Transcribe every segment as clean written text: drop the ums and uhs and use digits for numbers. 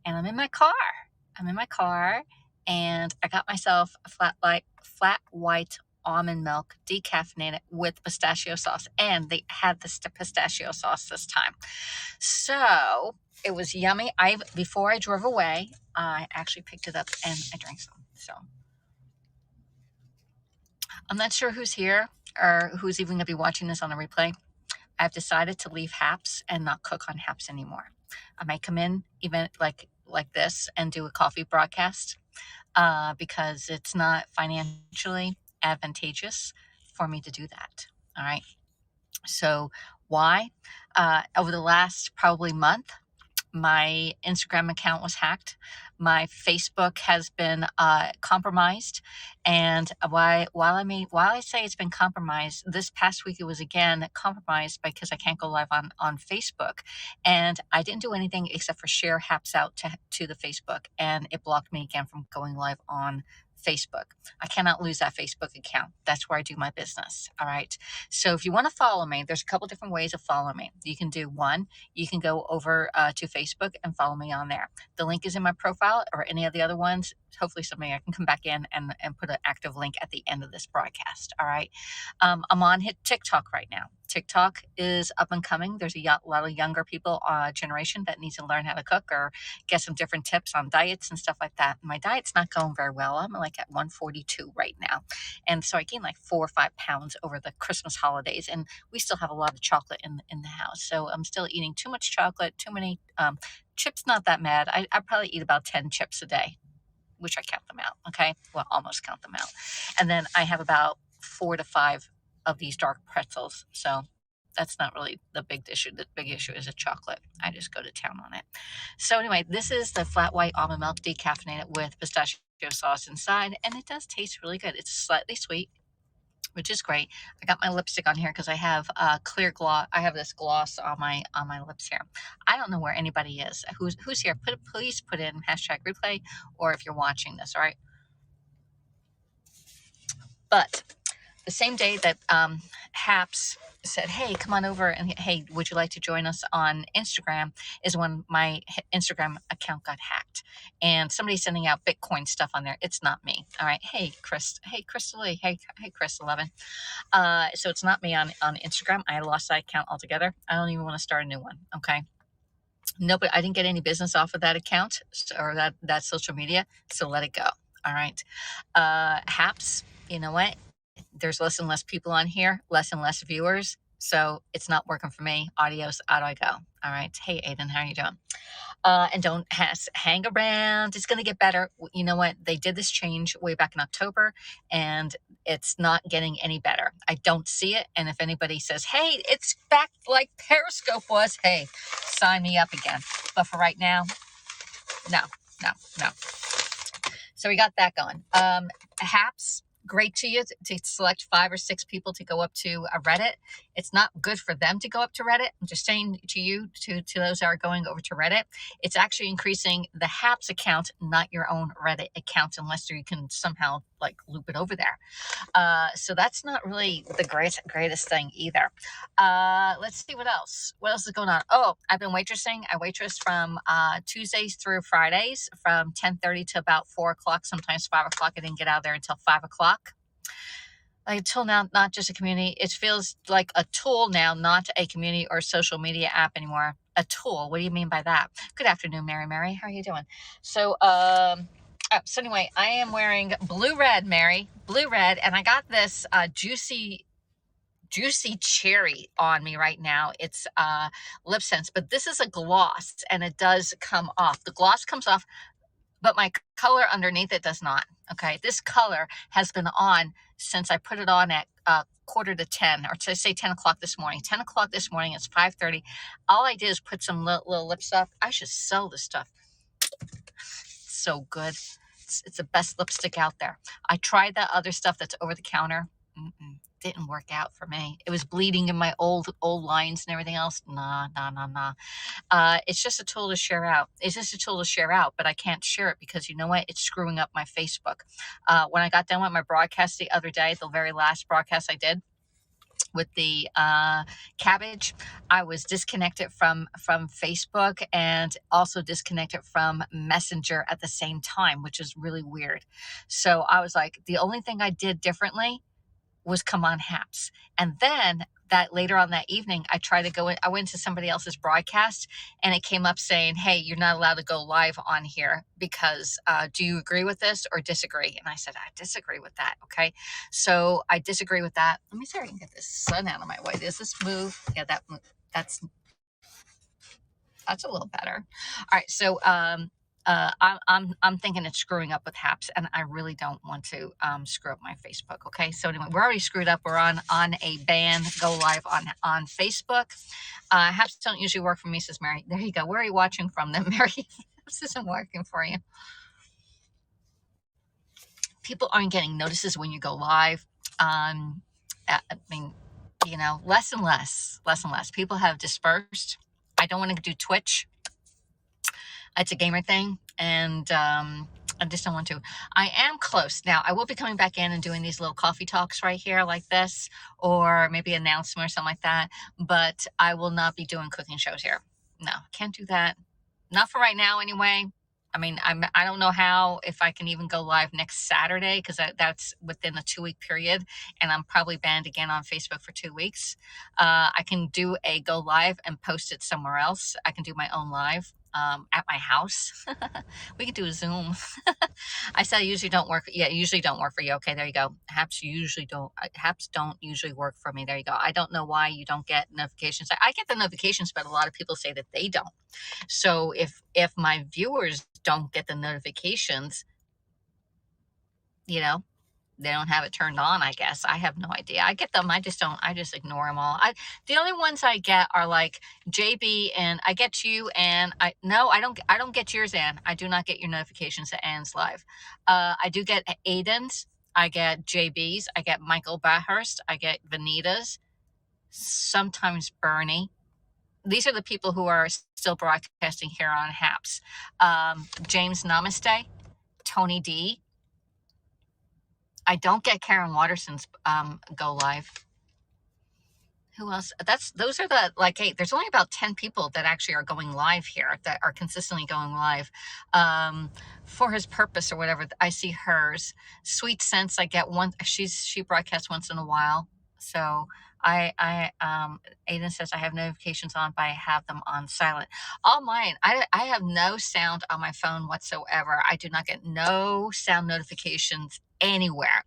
and I'm in my car. And I got myself a flat white almond milk, decaffeinated with pistachio sauce, and they had the pistachio sauce this time. So it was yummy. Before I drove away, I actually picked it up and I drank some. So I'm not sure who's here or who's even going to be watching this on the replay. I've decided to leave Haps and not cook on Haps anymore. I might come in even like this and do a coffee broadcast because it's not financially advantageous for me to do that. All right. So why? Over the last probably month, my Instagram account was hacked. My Facebook has been compromised, and while I say it's been compromised, this past week it was again compromised because I can't go live on Facebook, and I didn't do anything except for share Haps out to the Facebook, and it blocked me again from going live on Facebook. I cannot lose that Facebook account. That's where I do my business. All right. So if you want to follow me, there's a couple different ways of following me. You can do one. You can go over to Facebook and follow me on there. The link is in my profile or any of the other ones. Hopefully someday I can come back in and put an active link at the end of this broadcast. All right. I'm on TikTok right now. TikTok is up and coming. There's a lot of younger people, generation that needs to learn how to cook or get some different tips on diets and stuff like that. My diet's not going very well. I'm like at 142 right now. And so I gained like 4 or 5 pounds over the Christmas holidays. And we still have a lot of chocolate in the house. So I'm still eating too much chocolate, too many chips, not that mad. I probably eat about 10 chips a day, which I count them out. Okay. Well, almost count them out. And then I have about 4 to 5 of these dark pretzels. So that's not really the big issue. The big issue is the chocolate. I just go to town on it. So anyway, this is the flat white almond milk decaffeinated with pistachio sauce inside, and it does taste really good. It's slightly sweet, which is great. I got my lipstick on here because I have clear gloss. I have this gloss on my lips here. I don't know where anybody is. Who's here? Please put in #replay, or if you're watching this. All right. But the same day that Haps said, hey, come on over and hey, would you like to join us on Instagram, is when my Instagram account got hacked. And somebody's sending out Bitcoin stuff on there. It's not me. All right. Hey, Chris. Hey, Crystal Lee. Hey, Chris 11. So it's not me on Instagram. I lost that account altogether. I don't even want to start a new one. Okay. No, but I didn't get any business off of that account or that social media. So let it go. All right. Haps, you know what? There's less and less people on here, less and less viewers. So it's not working for me. Adios, out I go. All right. Hey, Aiden, how are you doing? And don't hang around. It's going to get better. You know what? They did this change way back in October, and it's not getting any better. I don't see it. And if anybody says, hey, it's back like Periscope was, hey, sign me up again. But for right now, no. So we got that going. Haps. Great to you to select 5 or 6 people to go up to a Reddit. It's not good for them to go up to Reddit. I'm just saying to you, to those that are going over to Reddit, it's actually increasing the Haps account, not your own Reddit account, unless you can somehow like loop it over there. So that's not really the greatest thing either. Let's see what else. What else is going on? Oh, I've been waitressing. I waitress from Tuesdays through Fridays from 10:30 to about 4 o'clock, sometimes 5 o'clock. I didn't get out there until 5 o'clock. Like a tool now, not just a community. It feels like a tool now, not a community or social media app anymore. A tool. What do you mean by that? Good afternoon, Mary. How are you doing? So, so anyway, I am wearing blue red, Mary, blue red, and I got this juicy cherry on me right now. It's lip sense, but this is a gloss, and it does come off. The gloss comes off, but my color underneath it does not. Okay, this color has been on since I put it on at 9:45 or to say 10 o'clock this morning. 10 o'clock this morning, it's 5:30. All I did is put some little lip stuff. I should sell this stuff. It's so good. It's the best lipstick out there. I tried that other stuff that's over the counter. Didn't work out for me. It was bleeding in my old lines and everything else. Nah. It's just a tool to share out. But I can't share it because you know what? It's screwing up my Facebook. When I got done with my broadcast the other day, the very last broadcast I did, with the cabbage. I was disconnected from Facebook and also disconnected from Messenger at the same time, which is really weird. So I was like, the only thing I did differently was come on Haps. And then that later on that evening, I tried to go in, I went to somebody else's broadcast and it came up saying, hey, you're not allowed to go live on here because do you agree with this or disagree? And I said, I disagree with that. Okay. So I disagree with that. Let me see if I can get this sun out of my way. Does this move? Yeah, that's a little better. All right. So, I'm thinking it's screwing up with Haps, and I really don't want to screw up my Facebook. Okay, so anyway, we're already screwed up. We're on a ban go live on Facebook. Haps don't usually work for me, says Mary. There you go. Where are you watching from then, Mary? This isn't working for you. People aren't getting notices when you go live. I mean, you know, less and less. People have dispersed. I don't want to do Twitch. It's a gamer thing, and I just don't want to. I am close. Now, I will be coming back in and doing these little coffee talks right here like this, or maybe an announcement or something like that, but I will not be doing cooking shows here. No, can't do that. Not for right now anyway. I mean, I don't know how, if I can even go live next Saturday, because that's within a 2-week period, and I'm probably banned again on Facebook for 2 weeks. I can do a go live and post it somewhere else. I can do my own live at my house. We could do a Zoom. I said I usually don't work. Yeah, usually don't work for you. Okay, there you go. Haps don't usually work for me. There you go. I don't know why you don't get notifications. I get the notifications, but a lot of people say that they don't. So if my viewers don't get the notifications, you know, they don't have it turned on, I guess. I have no idea. I get them. I just ignore them all. The only ones I get are like JB, and I get you, and I don't get yours, Ann. I do not get your notifications at Ann's live. I do get Aiden's. I get JB's. I get Michael Bahurst. I get Vanita's. Sometimes Bernie. These are the people who are still broadcasting here on Haps. James Namaste, Tony D. I don't get Karen Watterson's go live. Who else? Those are the, like, hey, there's only about 10 people that actually are going live here, that are consistently going live for his purpose or whatever. I see hers. Sweet Sense, I get one. She broadcasts once in a while. So Aiden says I have notifications on, but I have them on silent. All mine, I have no sound on my phone whatsoever. I do not get no sound notifications anywhere.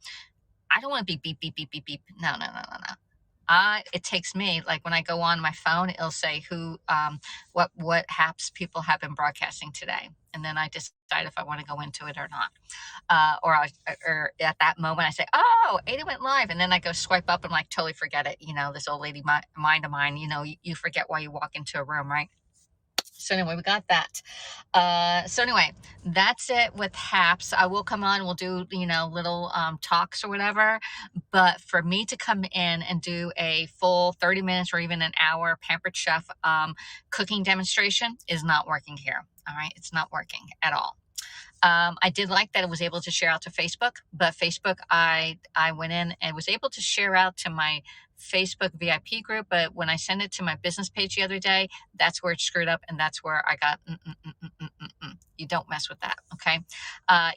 I don't want to be beep, beep, beep, beep, beep. No. It takes me, like when I go on my phone, it'll say who, what Haps people have been broadcasting today. And then I decide if I want to go into it or not. Or at that moment I say, oh, Ada went live. And then I go swipe up and like totally forget it. You know, this old lady mind of mine, you know, you forget why you walk into a room, right? So anyway, we got that. So anyway, that's it with Haps. I will come on, we'll do, you know, little talks or whatever. But for me to come in and do a full 30 minutes or even an hour Pampered Chef cooking demonstration is not working here. All right, it's not working at all. I did like that it was able to share out to Facebook, but Facebook, I went in and was able to share out to my Facebook VIP group, but when I sent it to my business page the other day, that's where it screwed up, and that's where I got you don't mess with that. Okay.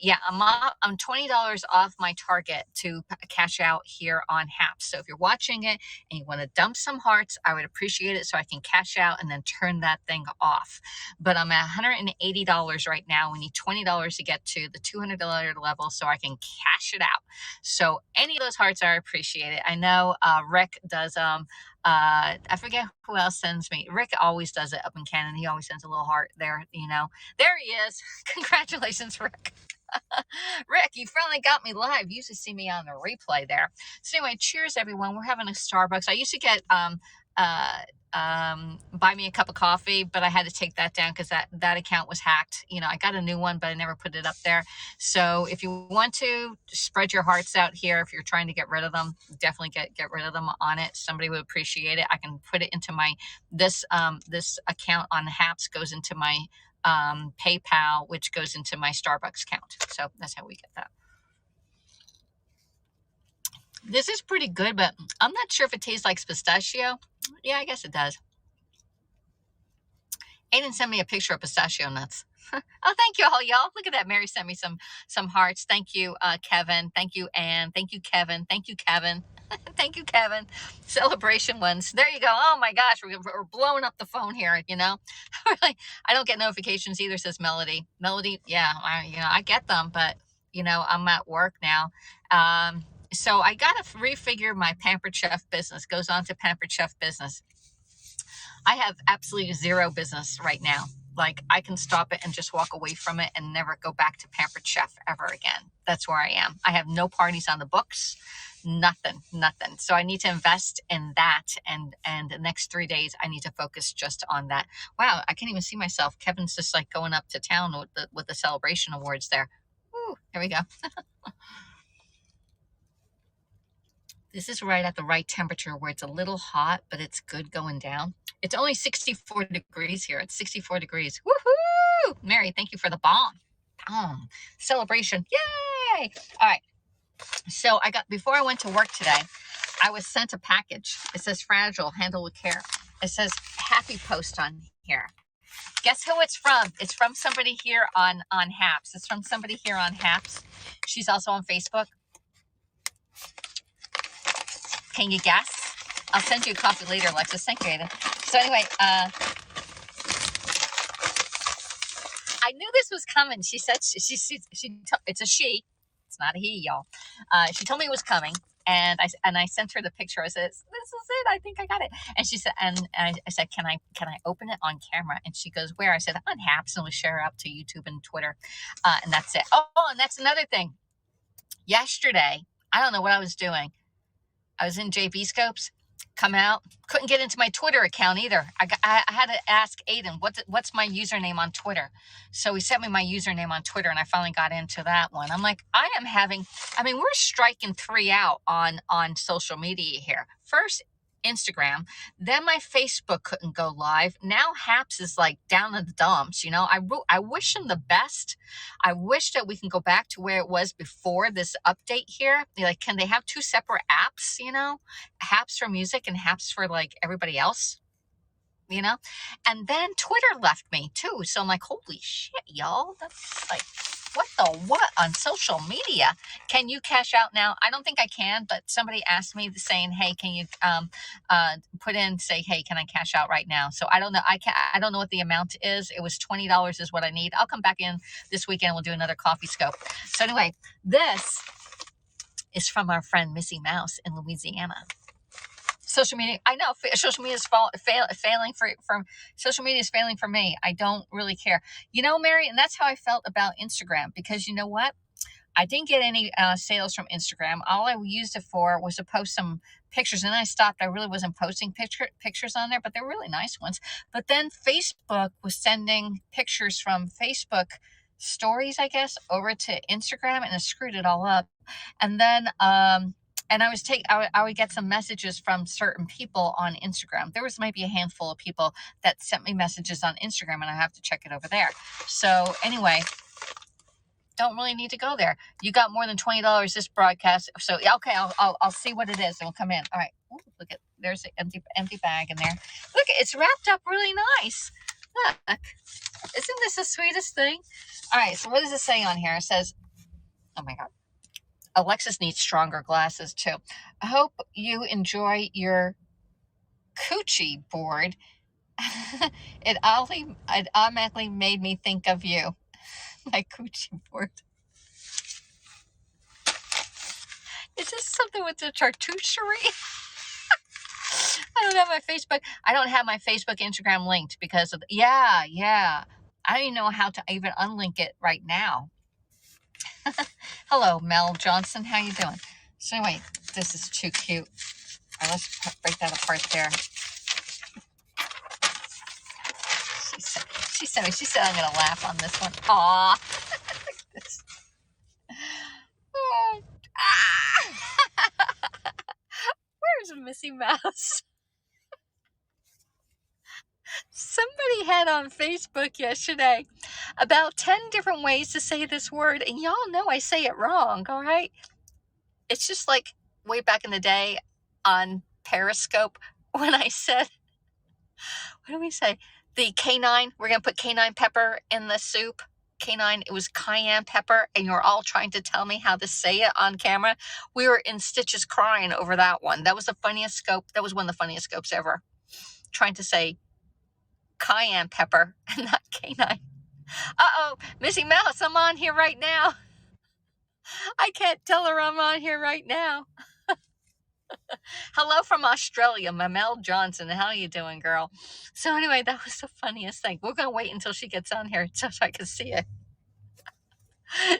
Yeah, I'm $20 off my target to cash out here on Haps. So if you're watching it and you want to dump some hearts, I would appreciate it so I can cash out and then turn that thing off. But I'm at $180 right now. We need $20 to get to the $200 level so I can cash it out. So any of those hearts are appreciated. I know Rick does I forget who else sends me. Rick always does it up in Canada. He always sends a little heart there, you know. There he is. Congratulations, Rick. Rick, you finally got me live. You used to see me on the replay there. So anyway, cheers, everyone. We're having a Starbucks. I used to get buy me a cup of coffee, but I had to take that down because that account was hacked. You know, I got a new one, but I never put it up there. So if you want to spread your hearts out here, if you're trying to get rid of them, definitely get rid of them on it. Somebody would appreciate it. I can put it into my this account on Haps goes into my PayPal, which goes into my Starbucks account. So that's how we get that. This is pretty good, but I'm not sure if it tastes like pistachio. Yeah, I guess it does. Aiden sent me a picture of pistachio nuts. Oh, thank you all, y'all. Look at that. Mary sent me some hearts. Thank you, Kevin. Thank you, Anne. Thank you, Kevin. Thank you, Kevin. Thank you, Kevin. Celebration ones. There you go. Oh my gosh, we're blowing up the phone here. Really, I don't get notifications either. Says Melody. Melody, yeah, I get them, but I'm at work now. So I gotta refigure my Pampered Chef business. Goes on to Pampered Chef business. I have absolutely zero business right now. Like, I can stop it and just walk away from it and never go back to Pampered Chef ever again. That's where I am. I have no parties on the books, nothing. So I need to invest in that. And the next 3 days, I need to focus just on that. Wow, I can't even see myself. Kevin's just like going up to town with the celebration awards there. Ooh, here we go. This is right at the right temperature where it's a little hot, but it's good going down. It's only 64 degrees here. It's 64 degrees. Woohoo! Mary, thank you for the bomb. Celebration. Yay! All right. So before I went to work today, I was sent a package. It says fragile, handle with care. It says happy post on here. Guess who it's from? It's from somebody here on Haps. It's from somebody here on Haps. She's also on Facebook. Can you guess? I'll send you a copy later, Alexis. Thank you, Ada. So anyway, I knew this was coming. She said it's a she. It's not a he, y'all. She told me it was coming, and I sent her the picture. I said, "This is it. I think I got it." And she said, and I said, "Can I open it on camera?" And she goes, "Where?" I said, "On Haps, and we'll share it out to YouTube and Twitter." And that's it. Oh, and that's another thing. Yesterday, I don't know what I was doing. I was in JB Scopes, come out, couldn't get into my Twitter account either. I had to ask Aiden, what's my username on Twitter? So he sent me my username on Twitter, and I finally got into that one. I'm like, we're striking 3 out on social media here. First, Instagram, then my Facebook couldn't go live. Now Haps is like down in the dumps. I wish them the best. I wish that we can go back to where it was before this update here. Like, can they have 2 separate apps? Haps for music and Haps for like everybody else. And then Twitter left me too. So I'm like, holy shit, y'all. That's like, what on social media? Can you cash out now? I don't think I can, but somebody asked me saying, hey, can you say, hey, can I cash out right now? So I don't know. I don't know what the amount is. It was $20 is what I need. I'll come back in this weekend. We'll do another coffee scope. So anyway, this is from our friend Missy Mouse in Louisiana. Social media, I know social media is failing for social media is failing for me. I don't really care, Mary, and that's how I felt about Instagram, because you know what? I didn't get any sales from Instagram. All I used it for was to post some pictures, and then I stopped. I really wasn't posting pictures on there, but they're really nice ones. But then Facebook was sending pictures from Facebook stories, I guess, over to Instagram, and it screwed it all up. And then and I would get some messages from certain people on Instagram. There was maybe a handful of people that sent me messages on Instagram, and I have to check it over there. So anyway, don't really need to go there. You got more than $20 this broadcast. So okay, I'll see what it is, and we'll come in. All right. Ooh, look at, there's an empty bag in there. Look, it's wrapped up really nice. Look, isn't this the sweetest thing? All right. So what does it say on here? It says, oh my God. Alexis needs stronger glasses too. I hope you enjoy your coochie board. It automatically made me think of you. My coochie board. Is this something with the charcuterie? I don't have my Facebook, Instagram linked because of yeah. I don't even know how to even unlink it right now. Hello, Mel Johnson. How you doing? So anyway, this is too cute. All right, let's break that apart there. She said I'm gonna laugh on this one. Aw. Where's Missy Mouse? Somebody had on Facebook yesterday about 10 different ways to say this word, and y'all know I say it wrong, all right? It's just like way back in the day on Periscope when I said, what did we say? The canine, we're going to put canine pepper in the soup. Canine, it was cayenne pepper, and you're all trying to tell me how to say it on camera. We were in stitches crying over that one. That was the funniest scope. That was one of the funniest scopes ever. Trying to say cayenne pepper and not canine. Uh-oh, Missy Mouse, I'm on here right now. I can't tell her I'm on here right now. Hello from Australia, Mamel Johnson. How are you doing, girl? So anyway, that was the funniest thing. We're going to wait until she gets on here so I can see it.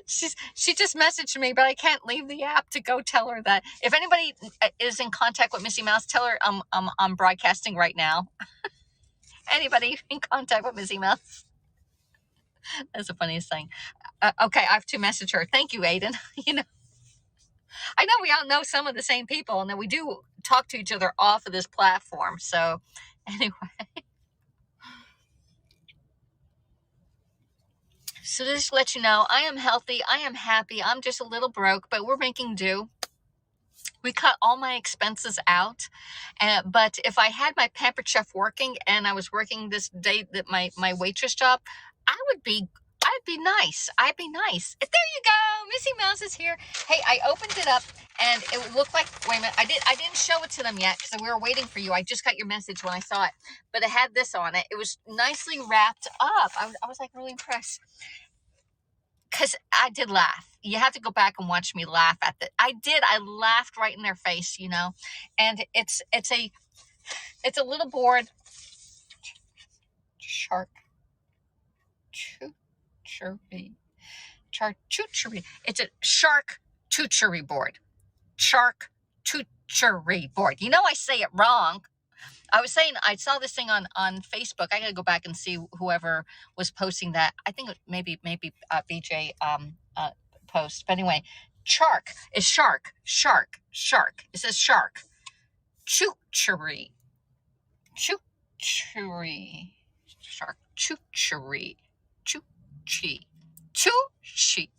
She just messaged me, but I can't leave the app to go tell her that. If anybody is in contact with Missy Mouse, tell her I'm broadcasting right now. Anybody in contact with Missy Mouse? That's the funniest thing. Okay, I have to message her. Thank you, Aiden. I know we all know some of the same people, and that we do talk to each other off of this platform. So anyway. So just to let you know, I am healthy. I am happy. I'm just a little broke, but we're making do. We cut all my expenses out. But if I had my Pampered Chef working and I was working this day, that my waitress job, I'd be nice. I'd be nice. There you go. Missy Mouse is here. Hey, I opened it up and it looked like, wait a minute, I didn't show it to them yet because we were waiting for you. I just got your message when I saw it, but it had this on it. It was nicely wrapped up. I was like really impressed because I did laugh. You have to go back and watch me laugh at that. I did. I laughed right in their face, and it's a little board. Charcuterie. It's a charcuterie board. Charcuterie board. I say it wrong. I was saying I saw this thing on Facebook. I gotta go back and see whoever was posting that. I think maybe BJ post. But anyway, shark is shark. It says shark. Charcuterie. Charcuterie. Chuchi.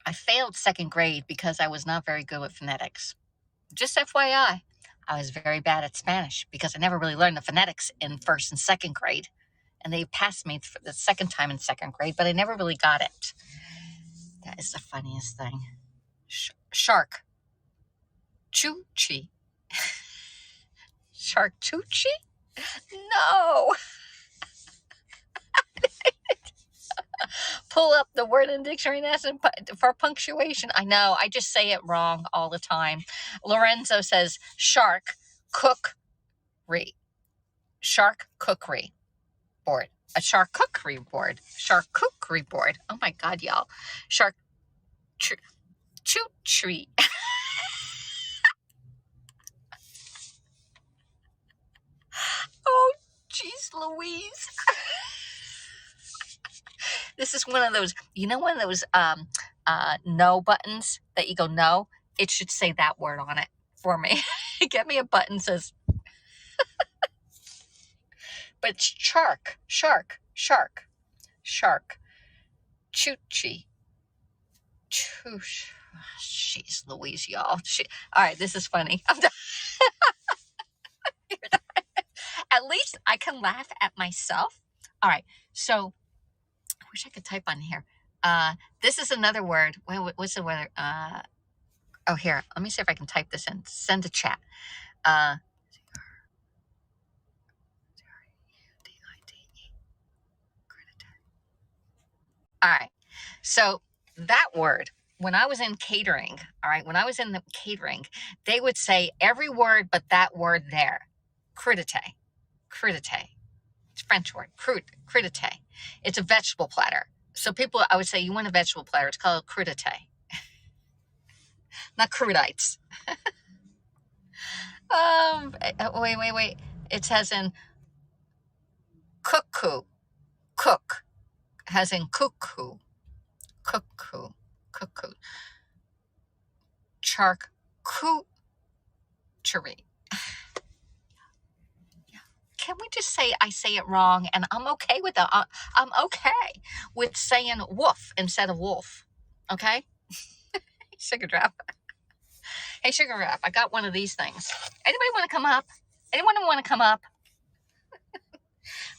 I failed second grade because I was not very good with phonetics. Just FYI, I was very bad at Spanish because I never really learned the phonetics in first and second grade. And they passed me for the second time in second grade, but I never really got it. That is the funniest thing. Shark. Chuchi. Shark Chuchi? No. Pull up the word in the dictionary and ask for punctuation. I know. I just say it wrong all the time. Lorenzo says shark cookery. Shark cookery board. A charcuterie board. Charcuterie board. Oh my God, y'all. Charcuterie. Oh, jeez Louise. This is one of those, one of those no buttons that you go no. It should say that word on it for me. Get me a button that says, but it's shark. Chuchi. Jeez Louise, y'all. All right, this is funny. I'm done. At least I can laugh at myself. All right, so I wish I could type on here. This is another word. What's the word? Oh, here. Let me see if I can type this in. Send a chat. All right. So that word, when I was in catering, they would say every word but that word there. Crudité. It's a French word. Crudité. It's a vegetable platter. So I would say, you want a vegetable platter. It's called crudité. Not crudites. Wait. It says in cuckoo. Cook. Has in cuckoo. Charcuterie. Can we just say I say it wrong, and I'm okay with that. I'm okay with saying woof instead of wolf. Okay? Sugar drop. Hey, Sugar Wrap, I got one of these things. Anybody want to come up? Anyone want to come up?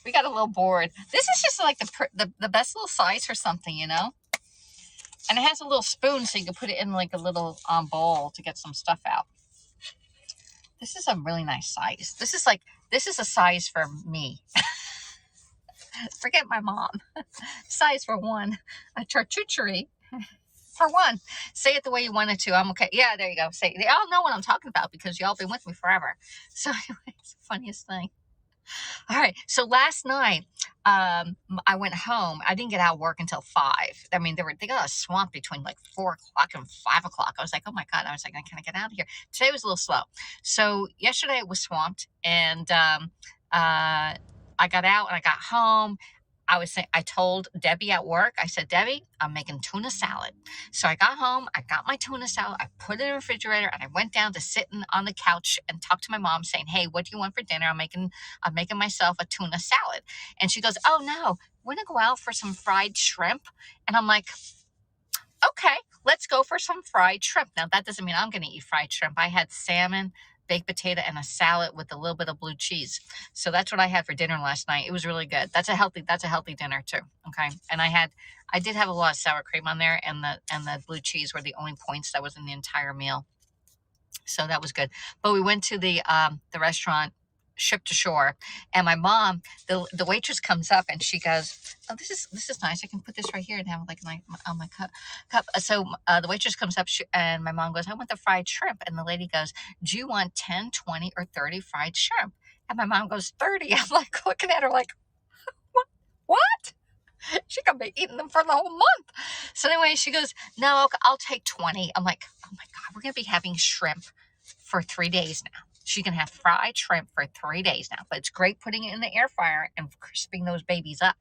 We got a little board. This is just like the best little size for something, you know? And it has a little spoon so you can put it in like a little bowl to get some stuff out. This is a really nice size. This is a size for me. Forget my mom. Size for one. A charcuterie for one. Say it the way you want it to. I'm okay. Yeah, there you go. Say, they all know what I'm talking about because y'all been with me forever. So anyway, it's the funniest thing. All right. So last night, I went home. I didn't get out of work until 5. I mean, they got a swamp between like 4 o'clock and 5 o'clock. I was like, oh my God. I was like, can I get out of here? Today was a little slow. So yesterday it was swamped, and I got out and I got home. I told Debbie at work, I said, Debbie, I'm making tuna salad. So I got home, I got my tuna salad, I put it in the refrigerator, and I went down to sit on the couch and talk to my mom saying, hey, what do you want for dinner? I'm making myself a tuna salad. And she goes, oh no, want to go out for some fried shrimp? And I'm like, okay, let's go for some fried shrimp. Now that doesn't mean I'm going to eat fried shrimp. I had salmon, baked potato, and a salad with a little bit of blue cheese. So that's what I had for dinner last night. It was really good. That's a healthy dinner too. Okay. And I did have a lot of sour cream on there, and the blue cheese were the only points that was in the entire meal. So that was good. But we went to the restaurant, Ship to Shore, and my mom, the waitress comes up and she goes, oh, this is nice. I can put this right here and have it like on my cup. So the waitress comes up and my mom goes, I want the fried shrimp. And the lady goes, do you want 10, 20, or 30 fried shrimp? And my mom goes, 30. I'm like looking at her like, what? She could be eating them for the whole month. So anyway, she goes, no, I'll take 20. I'm like, oh my God, we're going to be having shrimp for 3 days now. She can have fried shrimp for 3 days now, but it's great putting it in the air fryer and crisping those babies up.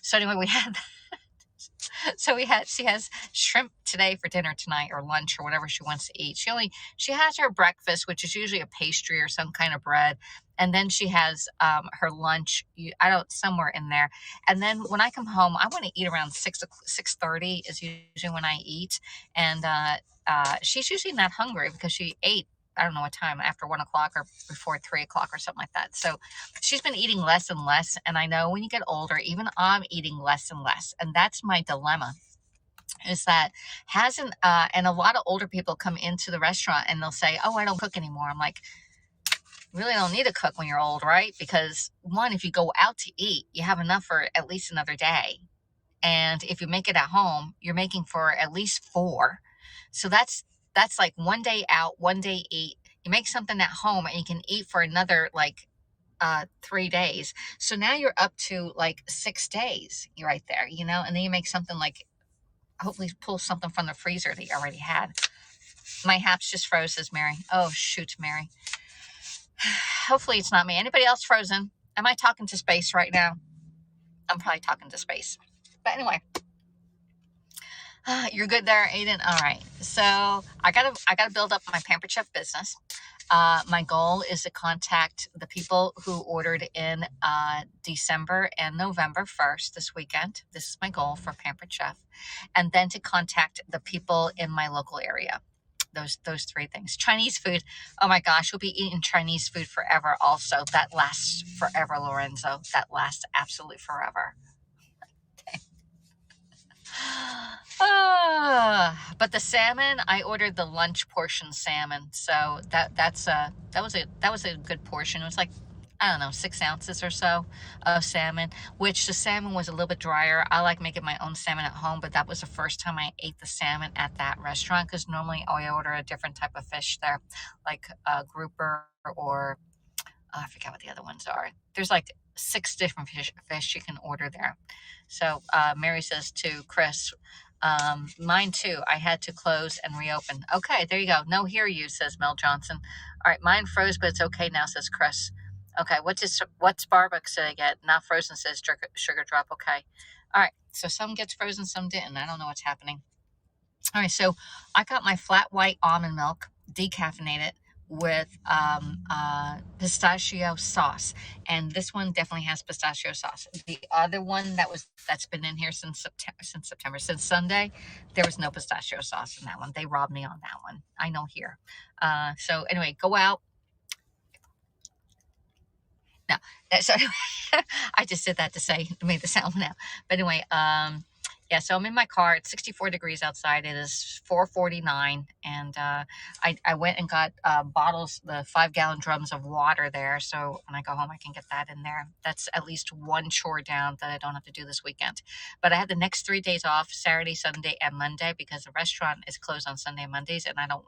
So anyway, we had that. So she has shrimp today for dinner tonight, or lunch, or whatever she wants to eat. She has her breakfast, which is usually a pastry or some kind of bread. And then she has her lunch, somewhere in there. And then when I come home, I want to eat around 6:30 is usually when I eat. And she's usually not hungry because she ate, I don't know what time, after 1 o'clock or before 3 o'clock or something like that. So she's been eating less and less. And I know when you get older, even I'm eating less and less. And that's my dilemma, is that and a lot of older people come into the restaurant and they'll say, oh, I don't cook anymore. I'm like, you really don't need to cook when you're old, right? Because one, if you go out to eat, you have enough for at least another day. And if you make it at home, you're making for at least 4. So that's like 1 day out, 1 day eat. You make something at home and you can eat for another 3 days. So now you're up to like 6 days. You're right there, and then you make something like, hopefully pull something from the freezer that you already had. My haps just froze, says Mary. Oh, shoot, Mary. Hopefully it's not me. Anybody else frozen? Am I talking to space right now? I'm probably talking to space. But anyway. You're good there, Aiden? All right. So I gotta build up my Pampered Chef business. My goal is to contact the people who ordered in December and November 1st this weekend. This is my goal for Pampered Chef. And then to contact the people in my local area. Those 3 things. Chinese food. Oh my gosh, we'll be eating Chinese food forever also. That lasts forever, Lorenzo. That lasts absolutely forever. But the salmon, I ordered the lunch portion salmon, so that was a good portion. It was like, I don't know, 6 ounces or so of salmon, which the salmon was a little bit drier. I like making my own salmon at home, but that was the first time I ate the salmon at that restaurant, because normally I order a different type of fish there, like a grouper, or I forget what the other ones are. There's like 6 different fish you can order there. So Mary says to Chris, mine too. I had to close and reopen. Okay, there you go. No, hear you, says Mel Johnson. All right, mine froze, but it's okay now, says Chris. Okay, what's Starbucks did I get? Not frozen, says Sugar Drop. Okay. All right, so some gets frozen, some didn't. I don't know what's happening. All right, so I got my flat white almond milk, decaffeinated, with pistachio sauce, and this one definitely has pistachio sauce. The other one that's been in here since September, since Sunday, there was no pistachio sauce in that one. They robbed me on that one. I know here. So anyway, go out. No, so I just did that to say, made the sound now. But anyway, yeah, so I'm in my car. It's 64 degrees outside. It is 4:49, and I went and got bottles, the 5-gallon drums of water there. So when I go home, I can get that in there. That's at least one chore down that I don't have to do this weekend. But I had the next 3 days off: Saturday, Sunday, and Monday, because the restaurant is closed on Sunday and Mondays, and I don't.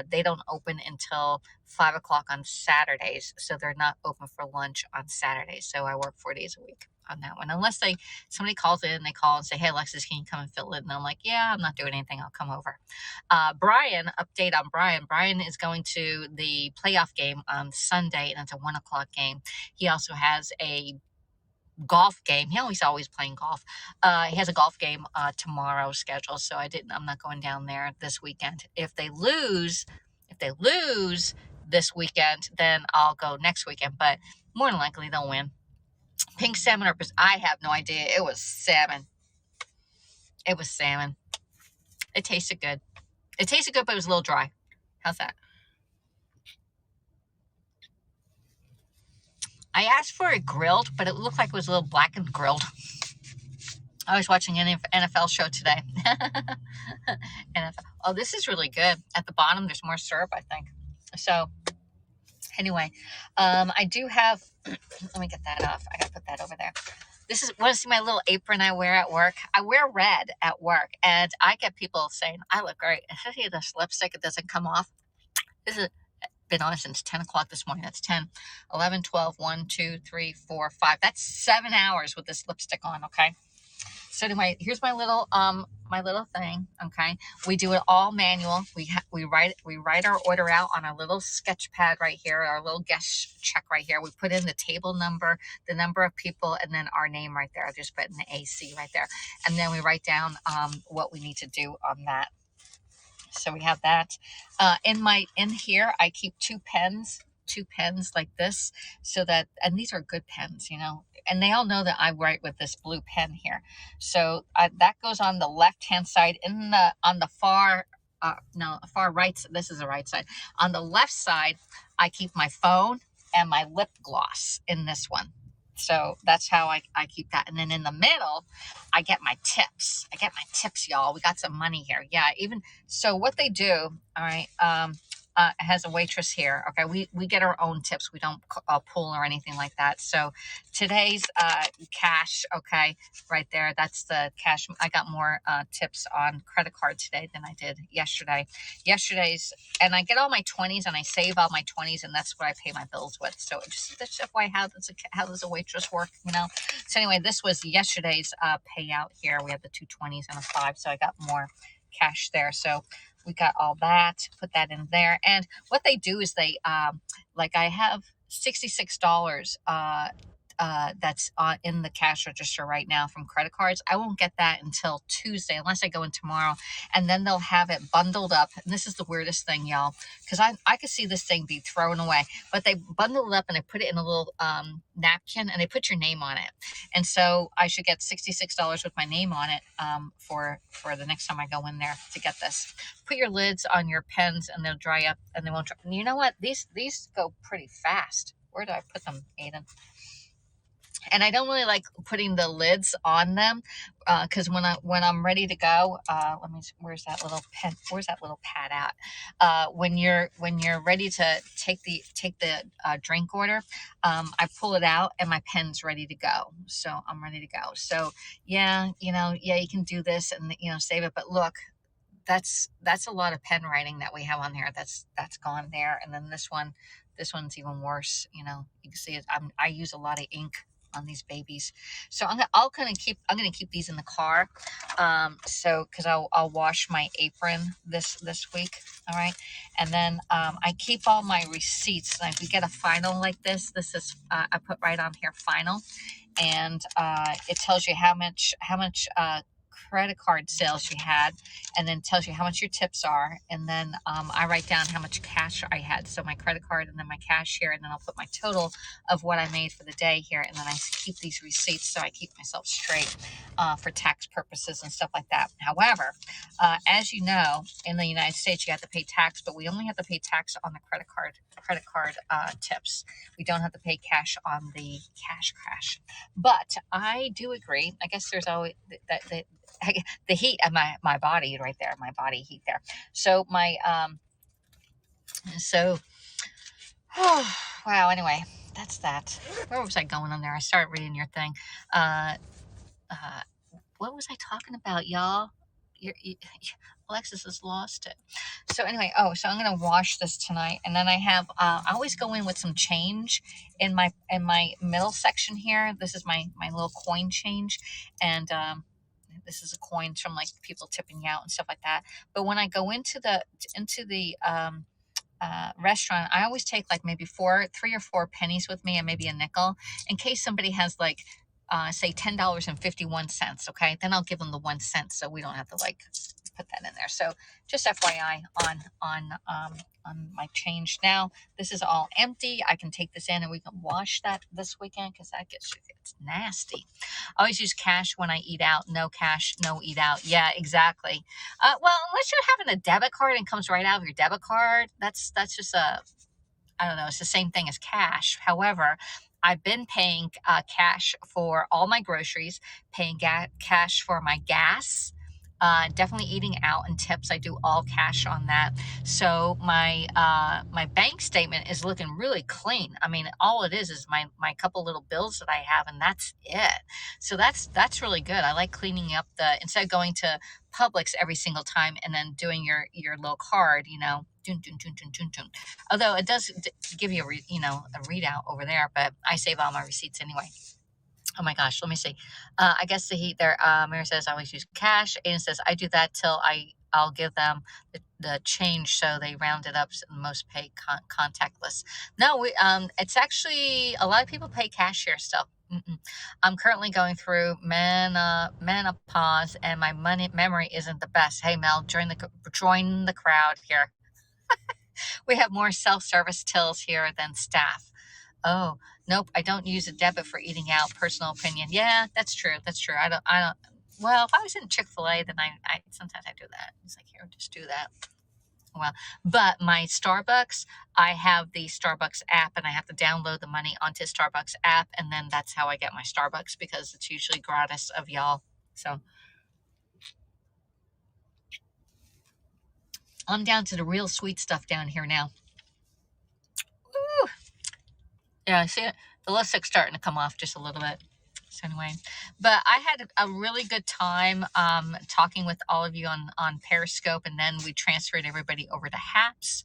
They don't open until 5 o'clock on Saturdays, so they're not open for lunch on Saturdays. So I work 4 days a week on that one, unless somebody calls in, they call and say, hey, Alexis, can you come and fill it? And I'm like, yeah, I'm not doing anything, I'll come over. Brian, update on Brian is going to the playoff game on Sunday, and it's a 1 o'clock game. He also has a golf game. He's always playing golf. He has a golf game tomorrow scheduled, so I'm not going down there this weekend. If they lose this weekend, then I'll go next weekend, but more than likely they'll win. Pink salmon or I have no idea. It was salmon. It tasted good. But it was a little dry. How's that? I asked for it grilled, but it looked like it was a little blackened grilled. I was watching an NFL show today. NFL. Oh, this is really good. At the bottom, there's more syrup, I think. So anyway, I do have, let me get that off. I gotta put that over there. Want to see my little apron I wear at work? I wear red at work, and I get people saying I look great. Especially this lipstick, it doesn't come off. This has been on since 10 o'clock this morning. That's 10, 11, 12, 1, 2, 3, 4, 5. That's 7 hours with this lipstick on, okay? So anyway, here's my little thing. Okay, we do it all manual. We write our order out on our little sketch pad right here, our little guest check right here. We put in the table number, the number of people, and then our name right there. I just put in the AC right there, and then we write down what we need to do on that. So we have that. In here, I keep two pens like this, so that, and these are good pens, and they all know that I write with this blue pen here. So that goes on the left hand side. On the far right, this is the right side. On the left side, I keep my phone and my lip gloss in this one. So that's how I keep that. And then in the middle, I get my tips. Y'all. We got some money here. Yeah, so what they do, all right, has a waitress here. Okay, we get our own tips. We don't pool or anything like that. So today's cash, okay, right there, that's the cash. I got more tips on credit card today than I did yesterday. Yesterday's, and I get all my 20s and I save all my 20s, and that's what I pay my bills with. So just FYI, how does a waitress work, So anyway, this was yesterday's payout here. We had the 2 20s and a 5, so I got more cash there. So we got all that, put that in there. And what they do is they, I have $66 that's in the cash register right now from credit cards. I won't get that until Tuesday, unless I go in tomorrow, and then they'll have it bundled up. And this is the weirdest thing, y'all, because I could see this thing be thrown away, but they bundle it up and they put it in a little napkin, and they put your name on it. And so I should get $66 with my name on it for the next time I go in there to get this. Put your lids on your pens and they'll dry up and they won't dry. You know what? These go pretty fast. Where did I put them, Aiden? And I don't really like putting the lids on them because when I'm ready to go, where's that little pen? Where's that little pad at? When you're ready to take the drink order, I pull it out and my pen's ready to go. So I'm ready to go. So yeah, you can do this and save it. But look, that's a lot of pen writing that we have on here. That's gone there. And then this one's even worse. You can see it. I use a lot of ink on these babies. So I'm gonna keep these in the car. So because I'll wash my apron this week. All right. And then I keep all my receipts. Like we get a final like this. This is I put right on here final, and it tells you how much credit card sales she had, and then tells you how much your tips are. And then I write down how much cash I had. So my credit card and then my cash here, and then I'll put my total of what I made for the day here. And then I keep these receipts so I keep myself straight for tax purposes and stuff like that. However, as you know, in the United States, you have to pay tax, but we only have to pay tax on the credit card tips. We don't have to pay cash on the cash. But I do agree. I guess there's always the heat of my body right there, my body heat there. So my oh, wow. Anyway, that's that. Where was I going on there? I started reading your thing. What was I talking about, y'all? Alexis has lost it. So anyway, so I'm gonna wash this tonight, and then I have I always go in with some change in my middle section here. This is my little coin change, and this is a coin from like people tipping out and stuff like that. But when I go into the restaurant, I always take like maybe 3 or 4 pennies with me and maybe a nickel in case somebody has like say $10.51. Okay, then I'll give them the 1 cent so we don't have to like put that in there. So just FYI on my change. Now this is all empty. I can take this in and we can wash that this weekend because that gets nasty. I always use cash when I eat out. No cash, no eat out. Yeah, exactly. Well, unless you're having a debit card and comes right out of your debit card, that's just I don't know, it's the same thing as cash. However, I've been paying cash for all my groceries, paying cash for my gas, definitely eating out and tips. I do all cash on that. So my my bank statement is looking really clean. I mean, all it is my couple little bills that I have, and that's it. So that's really good. I like cleaning up instead of going to Publix every single time and then doing your little card, dun, dun, dun, dun, dun, dun. Although it does give you a readout over there, but I save all my receipts anyway. Oh my gosh, let me see. I guess the heat there. Mary says I always use cash. Aiden says I do that till I'll give them the change so they round it up. And most pay contactless. No, it's actually a lot of people pay cash here still. I'm currently going through menopause and my memory isn't the best. Hey Mel, join the crowd here. We have more self-service tills here than staff. Oh, nope. I don't use a debit for eating out. Personal opinion. Yeah, that's true. I don't. Well, if I was in Chick-fil-A, then I sometimes I do that. It's like, here, just do that. Well, but my Starbucks, I have the Starbucks app and I have to download the money onto Starbucks app. And then that's how I get my Starbucks because it's usually gratis of y'all. So I'm down to the real sweet stuff down here now. Ooh. Yeah, I see it. The lipstick's starting to come off just a little bit. So anyway, but I had a really good time talking with all of you on Periscope, and then we transferred everybody over to Haps,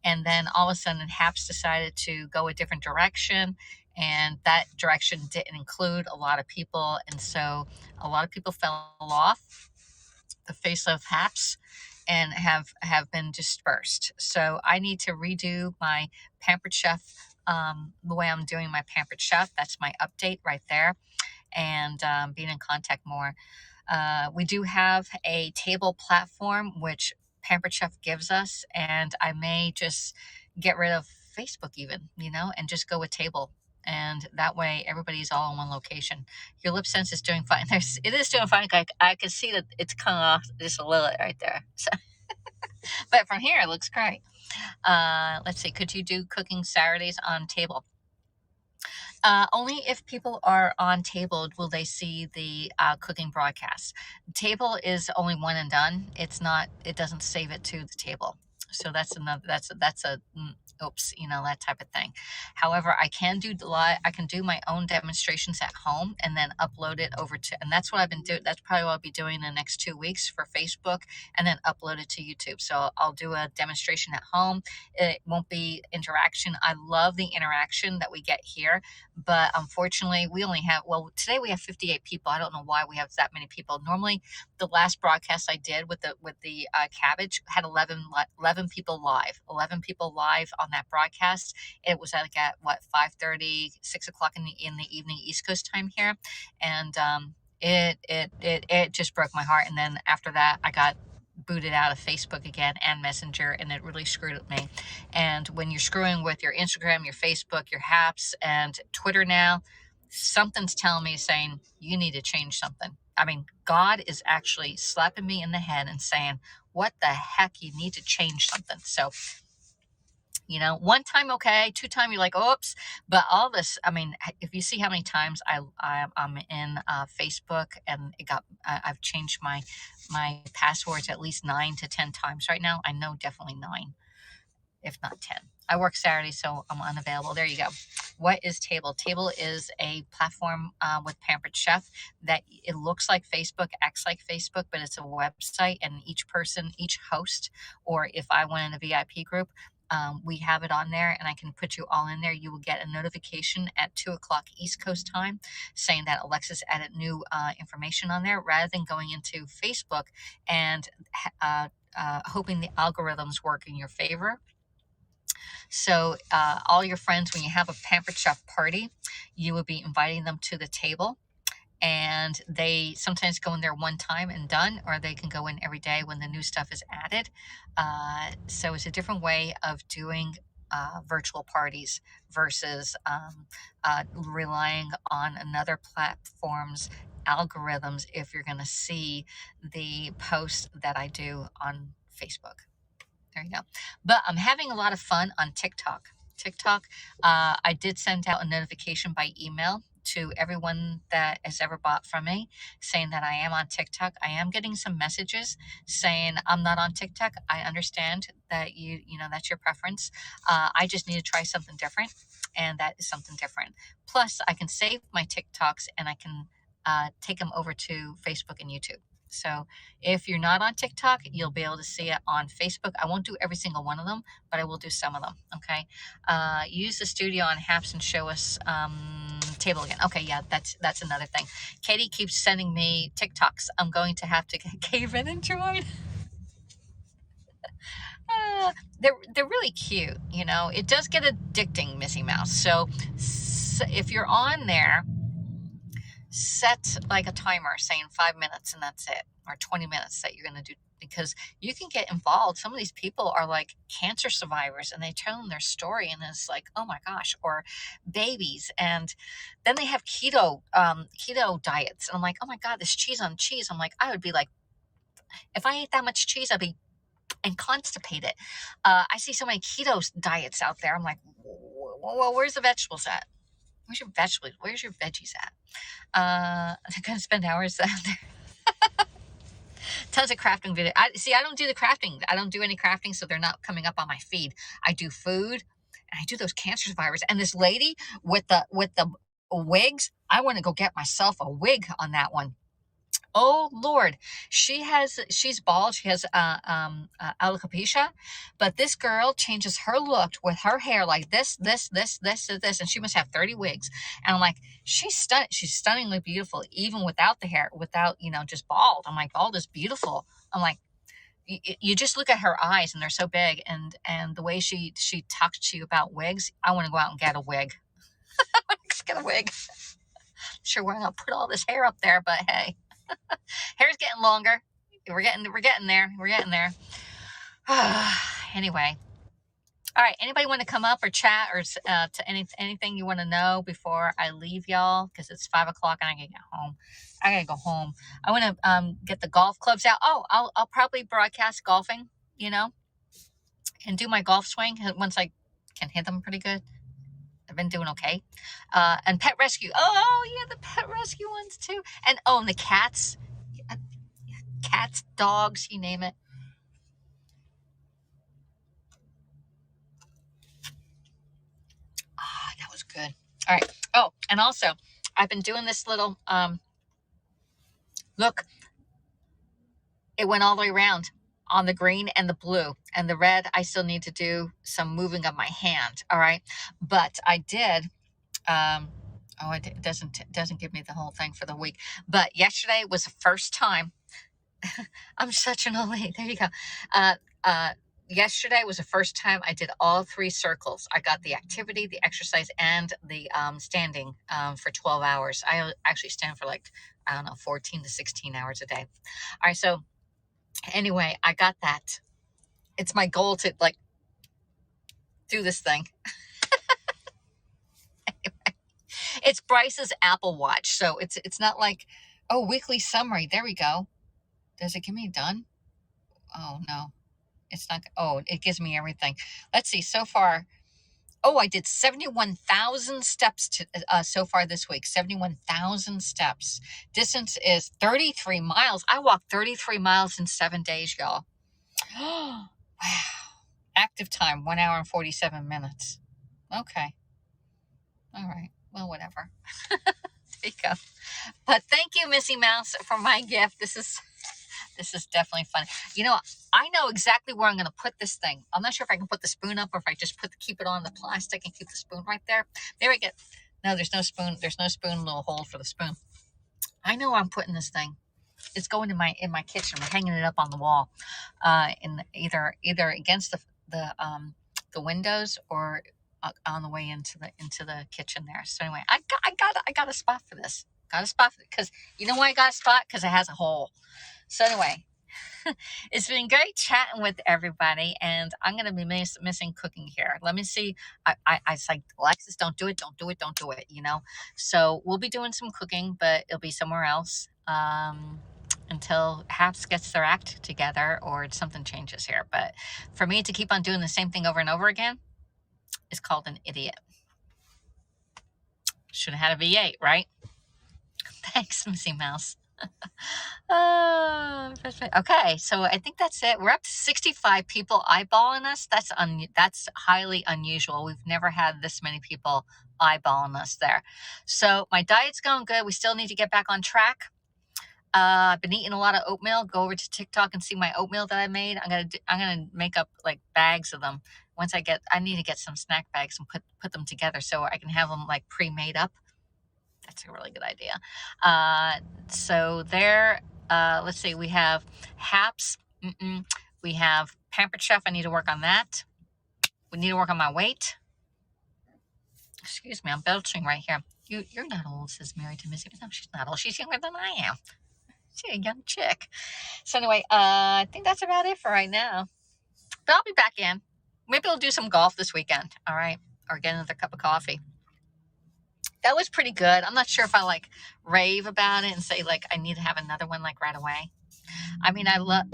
and then all of a sudden Haps decided to go a different direction, and that direction didn't include a lot of people, and so a lot of people fell off the face of Haps and have been dispersed. So I need to redo my Pampered Chef, the way I'm doing my Pampered Chef. That's my update right there. And being in contact more. We do have a table platform, which Pampered Chef gives us, and I may just get rid of Facebook even, and just go with table. And that way everybody's all in one location. Your lip sense is doing fine. It is doing fine. I can see that it's coming off just a little right there. So, but from here, it looks great. Let's see. Could you do cooking Saturdays on table? Only if people are on table will they see the cooking broadcast. Table is only one and done. It doesn't save it to the table. So that's a oops, that type of thing. However, I can do my own demonstrations at home and then upload it over to, and that's what I've been doing. That's probably what I'll be doing in the next 2 weeks for Facebook, and then upload it to YouTube. So I'll do a demonstration at home. It won't be interaction. I love the interaction that we get here, but unfortunately we only have, today we have 58 people. I don't know why we have that many people. Normally the last broadcast I did with the cabbage had 11 people live, 11 people live on that broadcast. It was like at 5:30, 6 o'clock in the evening East Coast time here, and It just broke my heart. And then after that, I got booted out of Facebook again and Messenger, and it really screwed with me. And when you're screwing with your Instagram, your Facebook, your Haps, and Twitter now, something's telling me saying you need to change something. I mean, God is actually slapping me in the head and saying, what the heck, you need to change something. So, you know, one time, okay, two time, you're like, oops, but all this, I mean, if you see how many times I'm in Facebook, and I've changed my passwords at least 9 to 10 times right now. I know definitely 9, if not 10. I work Saturday, so I'm unavailable. There you go. What is Table? Table is a platform with Pampered Chef that it looks like Facebook, acts like Facebook, but it's a website, and each person, each host, or if I went in a VIP group, we have it on there, and I can put you all in there. You will get a notification at 2 o'clock East Coast time saying that Alexis added new information on there, rather than going into Facebook and hoping the algorithms work in your favor. So all your friends, when you have a Pampered Chef party, you will be inviting them to the table. And they sometimes go in there one time and done, or they can go in every day when the new stuff is added. So it's a different way of doing virtual parties versus relying on another platform's algorithms if you're going to see the posts that I do on Facebook. There you go. But I'm having a lot of fun on TikTok. I did send out a notification by email to everyone that has ever bought from me saying that I am on TikTok. I am getting some messages saying I'm not on TikTok. I understand that you know, that's your preference. I just need to try something different, and that is something different. Plus, I can save my TikToks and I can take them over to Facebook and YouTube. So if you're not on TikTok, you'll be able to see it on Facebook. I won't do every single one of them, but I will do some of them. Okay. Use the studio on Haps and show us Table again. Okay, yeah, that's another thing. Katie keeps sending me TikToks. I'm going to have to cave in and join. They're really cute. You know, it does get addicting, Missy Mouse. So if you're on there, set like a timer saying 5 minutes and that's it, or 20 minutes that you're going to do, because you can get involved. Some of these people are like cancer survivors, and they tell them their story, and it's like, oh my gosh, or babies. And then they have keto diets, and I'm like, oh my God, this cheese on cheese. I'm like, I would be like, if I ate that much cheese, I'd be and constipated. I see so many keto diets out there. I'm like, well, where's the vegetables at? Where's your vegetables? Where's your veggies at? I'm going to spend hours out there. Tons of crafting video. I don't do the crafting. I don't do any crafting, so they're not coming up on my feed. I do food, and I do those cancer survivors. And this lady with the wigs, I want to go get myself a wig on that one. Oh Lord, she's bald. She has alopecia, but this girl changes her look with her hair like this, and she must have 30 wigs. And I'm like, she's stunningly beautiful, even without the hair, without, you know, just bald. I'm like, bald is beautiful. I'm like, you just look at her eyes, and they're so big, and the way she talks to you about wigs, I want to go out and get a wig. Let's get a wig. Sure, we're gonna put all this hair up there, but hey. Hair's getting longer. We're getting there. Anyway. All right. Anybody want to come up or chat or to anything you want to know before I leave y'all? Because it's 5 o'clock and I gotta get home. I gotta go home. I want to get the golf clubs out. Oh, I'll probably broadcast golfing, you know, and do my golf swing once I can hit them pretty good. I've been doing okay. And pet rescue. Oh, yeah, the pet rescue ones too. And and the cats. Cats, dogs, you name it. That was good. All right. Oh, and also, I've been doing this little, look, it went all the way around on the green and the blue, and the red, I still need to do some moving of my hand. All right. But I did, it doesn't give me the whole thing for the week. But yesterday was the first time. I'm such an old lady. There you go. yesterday was the first time I did all 3 circles. I got the activity, the exercise, and the standing for 12 hours. I actually stand for like, I don't know, 14 to 16 hours a day. All right, so anyway, I got that. It's my goal to like do this thing. It's Bryce's Apple Watch, so it's not like, oh, weekly summary. There we go. Does it give me done? Oh no, it's not. Oh, it gives me everything. Let's see. So far, oh, I did 71,000 steps so far this week. 71,000 steps. Distance is 33 miles. I walked 33 miles in 7 days, y'all. Wow. Active time 1 hour and 47 minutes. Okay. All right. Well, whatever. There you go. But thank you, Missy Mouse, for my gift. This is definitely fun. You know, I know exactly where I'm going to put this thing. I'm not sure if I can put the spoon up or if I just keep it on the plastic and keep the spoon right there. There we go. No, there's no spoon. There's no spoon, little hole for the spoon. I know where I'm putting this thing. It's going in my kitchen. I'm hanging it up on the wall, in either against the windows or on the way into the kitchen there. So anyway, I got a spot for this. Got a spot for it because you know why I got a spot? Because it has a hole. So anyway, it's been great chatting with everybody, and I'm going to be missing cooking here. Let me see. I was like, Alexis, don't do it, you know? So we'll be doing some cooking, but it'll be somewhere else until Haps gets their act together or something changes here. But for me to keep on doing the same thing over and over again is called an idiot. Should have had a V8, right? Thanks, Missy Mouse. Okay, so I think that's it. We're up to 65 people eyeballing us. That's highly unusual. We've never had this many people eyeballing us there. So my diet's going good. We still need to get back on track. I've been eating a lot of oatmeal. Go over to TikTok and see my oatmeal that I made. I'm gonna make up like bags of them. I need to get some snack bags and put them together so I can have them like pre-made up. That's a really good idea. So there, let's see, we have Haps. We have Pampered Chef. I need to work on that. We need to work on my weight. Excuse me, I'm belching right here. You're not old, says Mary to Missy. No, she's not old. She's younger than I am. She's a young chick. So anyway, I think that's about it for right now. But I'll be back in. Maybe we'll do some golf this weekend, all right? Or get another cup of coffee. That was pretty good. I'm not sure if I like rave about it and say like I need to have another one like right away. I mean, I love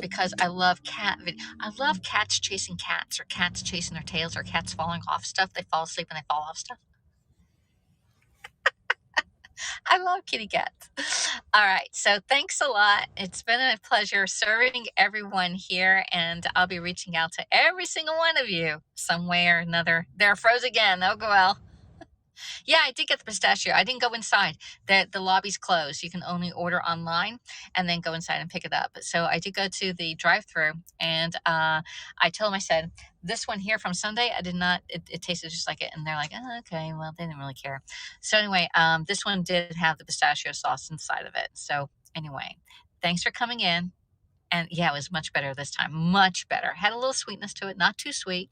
cats chasing cats or cats chasing their tails or cats falling off stuff. They fall asleep and they fall off stuff. I love kitty cats. All right. So thanks a lot. It's been a pleasure serving everyone here, and I'll be reaching out to every single one of you some way or another. There, froze again. Oh, well. Yeah, I did get the pistachio. I didn't go inside. The lobby's closed. You can only order online and then go inside and pick it up. So I did go to the drive-thru, and I told them, I said, this one here from Sunday, I did not, it tasted just like it. And they're like, oh, okay, well, they didn't really care. So anyway, this one did have the pistachio sauce inside of it. So anyway, thanks for coming in. And yeah, it was much better this time. Much better. Had a little sweetness to it. Not too sweet,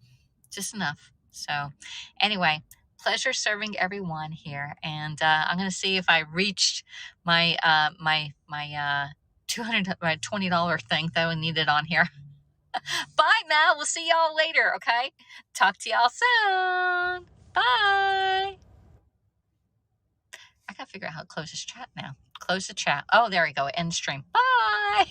just enough. So anyway, pleasure serving everyone here, and I'm going to see if I reached my my $20 thing that I needed on here. Bye now. We'll see y'all later. Okay. Talk to y'all soon. Bye. I gotta figure out how to close this chat now. Close the chat. Oh, there we go. End stream. Bye.